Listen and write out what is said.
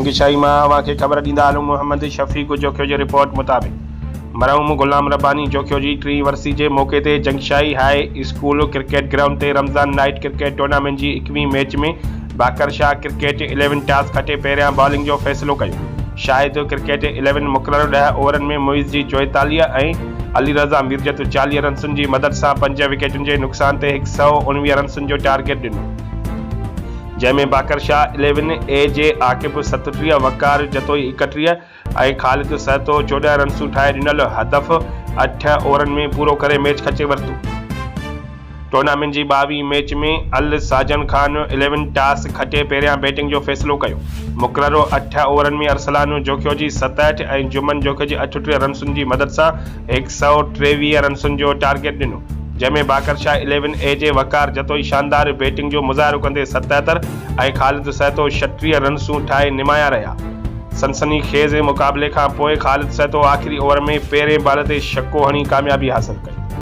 जंगशाही में अवां खे ख़बर ॾींदा हलूं। मोहम्मद शफ़ीक़ जोखियो जी रिपोर्ट मुताबिक़ मरहूम गुलाम रब्बानी जोखियो जी 3 वरसी के मौके ते Jungshahi high school cricket ground ते रमज़ान नाइट क्रिकेट टूर्नामेंट की 21वीं मैच में बाकर शाह क्रिकेट 11 टॉस खटे पहिरियां बॉलिंग जो फ़ैसिलो कयो। शाहिद क्रिकेट 11 मुक़ररु 10 ओवरनि में मुइज़ जी 44 ऐं अली रज़ा मिर्ज़त 40 रन्सुनि की मदद से 5 विकेटुनि के नुक़सान ते 119 रन्सुनि जो टारगेट ॾिनो, जैमें बाकर शाह 11 ए जे आकिब 37, वकार जतोई 31 ऐं ख़ालिद सहतो 14 रन्सूं ठाहे ॾिनल हदफ़ 8 ओवरनि में पूरो करे मैच खचे वरितो। टूर्नामेंट की 22वीं मैच में अल साजन खान 11 टॉस खटे पहिरियां बैटिंग जो फ़ैसिलो कयो। मुक़ररु 8 ओवरनि में अरसलान जोखियो जी 67 ऐं जुमन जोखियो जी 38 रन्सुनि की मदद से 123 रन्सुनि जो टारगेट ॾिनो, जैमें बाकर शाह 11 ए जे वकार जतोई शानदार बैटिंग जो मुज़ाहिरो कंदे 77 ऐं ख़ालिद सहतो 36 रन्सूं ठाहे निमाया रहा। सनसनी खेज़ मुक़ाबले खां पोइ ख़ालिद सहतो आख़िरी ओवर में पहिरें बॉल ते छक्को हणी कामयाबी हासिल कई।